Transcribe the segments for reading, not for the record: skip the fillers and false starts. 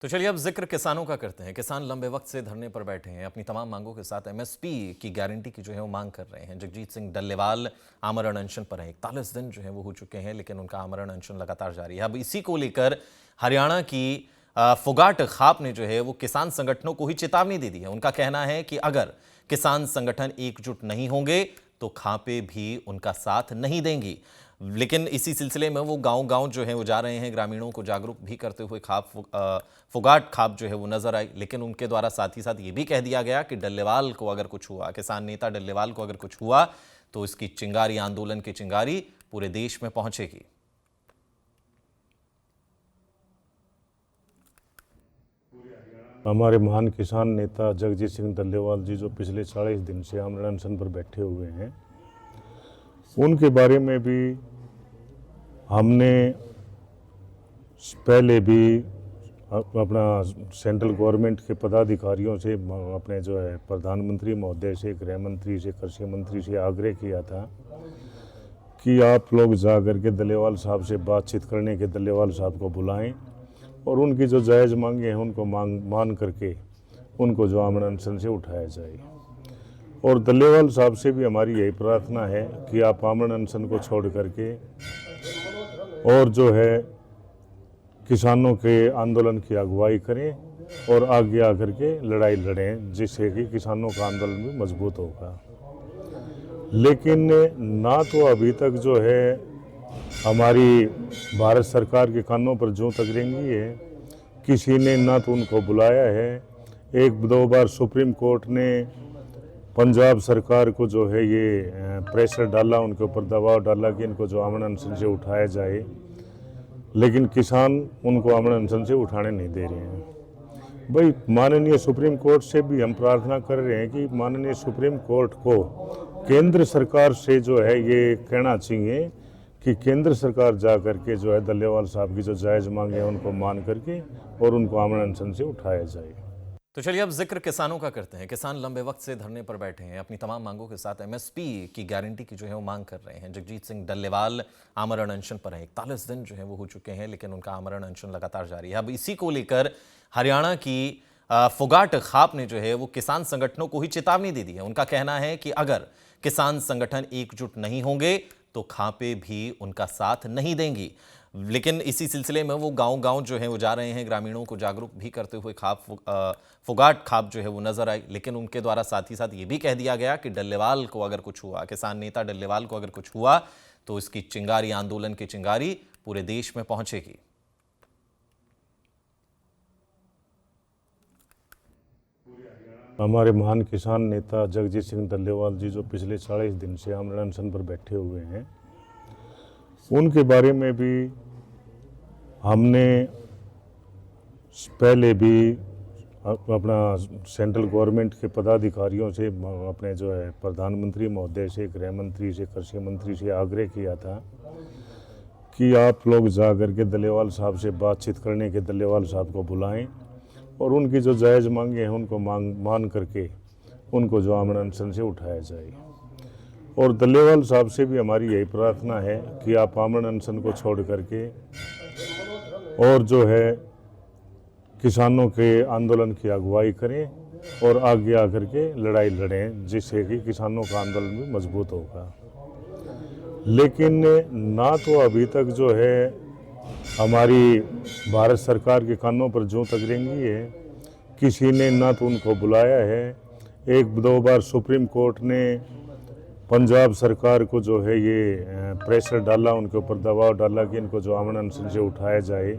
तो चलिए अब जिक्र किसानों का करते हैं। किसान लंबे वक्त से धरने पर बैठे हैं, अपनी तमाम मांगों के साथ एमएसपी की गारंटी की जो है वो मांग कर रहे हैं। जगजीत सिंह डल्लेवाल आमरण अनशन पर हैं, 41 दिन जो है वो हो चुके हैं, लेकिन उनका आमरण अनशन लगातार जारी है। अब इसी को लेकर हरियाणा की फोगाट खाप ने जो है वो किसान संगठनों को ही चेतावनी दे दी है। उनका कहना है कि अगर किसान संगठन एकजुट नहीं होंगे तो खापें भी उनका साथ नहीं देंगी। लेकिन इसी सिलसिले में वो गांव-गांव जो है वो जा रहे हैं, ग्रामीणों को जागरूक भी करते हुए फोगाट खाप जो है वो नजर आई। लेकिन उनके द्वारा साथ ही साथ ये भी कह दिया गया कि डल्लेवाल को अगर कुछ हुआ, किसान नेता डल्लेवाल को अगर कुछ हुआ तो इसकी चिंगारी, आंदोलन की चिंगारी पूरे देश में पहुंचेगी। हमारे महान किसान नेता जगजीत सिंह डल्लेवाल जी जो पिछले 40 दिन से आमरण अनशन पर बैठे हुए हैं, उनके बारे में भी हमने पहले भी अपना सेंट्रल गवर्नमेंट के पदाधिकारियों से, अपने जो है प्रधानमंत्री महोदय से, गृह मंत्री से, कृषि मंत्री से आग्रह किया था कि आप लोग जा करके डल्लेवाल साहब से बातचीत करने के डल्लेवाल साहब को बुलाएं और उनकी जो जायज़ मांगे हैं उनको मान करके उनको जो आमरण अनशन से उठाया जाए। और डल्लेवाल साहब से भी हमारी यही प्रार्थना है कि आप आमरण अनशन को छोड़ करके और जो है किसानों के आंदोलन की अगुवाई करें और आगे आकर के लड़ाई लड़ें, जिससे कि किसानों का आंदोलन भी मजबूत होगा। लेकिन ना तो अभी तक जो है हमारी भारत सरकार के कानों पर जूं तक रेंगी है, किसी ने ना तो उनको बुलाया है। एक दो बार सुप्रीम कोर्ट ने पंजाब सरकार को जो है ये प्रेशर डाला, उनके ऊपर दबाव डाला कि इनको जो आमरण अनशन से उठाया जाए, लेकिन किसान उनको आमरण अनशन से उठाने नहीं दे रहे हैं। भाई, माननीय सुप्रीम कोर्ट से भी हम प्रार्थना कर रहे हैं कि माननीय सुप्रीम कोर्ट को केंद्र सरकार से जो है ये कहना चाहिए कि केंद्र सरकार जा करके जो है डल्लेवाल साहब की जो जायज़ मांगे हैं उनको मान करके और उनको आमरण अनशन से उठाया जाए। तो चलिए अब जिक्र किसानों का करते हैं। किसान लंबे वक्त से धरने पर बैठे हैं, अपनी तमाम मांगों के साथ एमएसपी की गारंटी की जो है वो मांग कर रहे हैं। जगजीत सिंह डल्लेवाल आमरण अनशन पर हैं, 41 दिन जो है वो हो चुके हैं, लेकिन उनका आमरण अनशन लगातार जारी है। अब इसी को लेकर हरियाणा की फोगाट खाप ने जो है वो किसान संगठनों को ही चेतावनी दे दी है। उनका कहना है कि अगर किसान संगठन एकजुट नहीं होंगे तो खापें भी उनका साथ नहीं देंगी। लेकिन इसी सिलसिले में वो गांव-गांव जो है वो जा रहे हैं, ग्रामीणों को जागरूक भी करते हुए फोगाट खाप जो है वो नजर आई। लेकिन उनके द्वारा साथ ही साथ ये भी कह दिया गया कि डल्लेवाल को अगर कुछ हुआ, किसान नेता डल्लेवाल को अगर कुछ हुआ तो इसकी चिंगारी, आंदोलन की चिंगारी पूरे देश में पहुंचेगी। हमारे महान किसान नेता जगजीत सिंह डल्लेवाल जी जो पिछले 40 दिन से आमरण अनशन पर बैठे हुए हैं, उनके बारे में भी हमने पहले भी अपना सेंट्रल गवर्नमेंट के पदाधिकारियों से, अपने जो है प्रधानमंत्री महोदय से, गृह मंत्री से, कृषि मंत्री से आग्रह किया था कि आप लोग जा करके डल्लेवाल साहब से बातचीत करने के डल्लेवाल साहब को बुलाएं और उनकी जो जायज़ मांगे हैं उनको मान करके उनको जो आमरण अनशन से उठाया जाए। और डल्लेवाल साहब से भी हमारी यही प्रार्थना है कि आप आमरण अनशन को छोड़ करके और जो है किसानों के आंदोलन की अगुवाई करें और आगे आकर के लड़ाई लड़ें, जिससे कि किसानों का आंदोलन भी मजबूत होगा। लेकिन ना तो अभी तक जो है हमारी भारत सरकार के कानों पर जूं तक रेंगी है, किसी ने ना तो उनको बुलाया है। एक दो बार सुप्रीम कोर्ट ने पंजाब सरकार को जो है ये प्रेशर डाला, उनके ऊपर दबाव डाला कि इनको जो आमरण अनशन से उठाया जाए,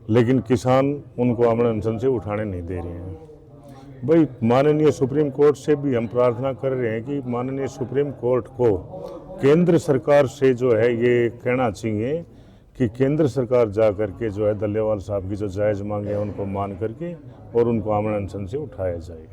लेकिन किसान उनको आमरण अनशन से उठाने नहीं दे रहे हैं। भाई, माननीय सुप्रीम कोर्ट से भी हम प्रार्थना कर रहे हैं कि माननीय सुप्रीम कोर्ट को केंद्र सरकार से जो है ये कहना चाहिए कि केंद्र सरकार जा करके जो है डल्लेवाल साहब की जो जायज़ मांगे हैं उनको मान करके और उनको आमरण अनशन से उठाया जाए।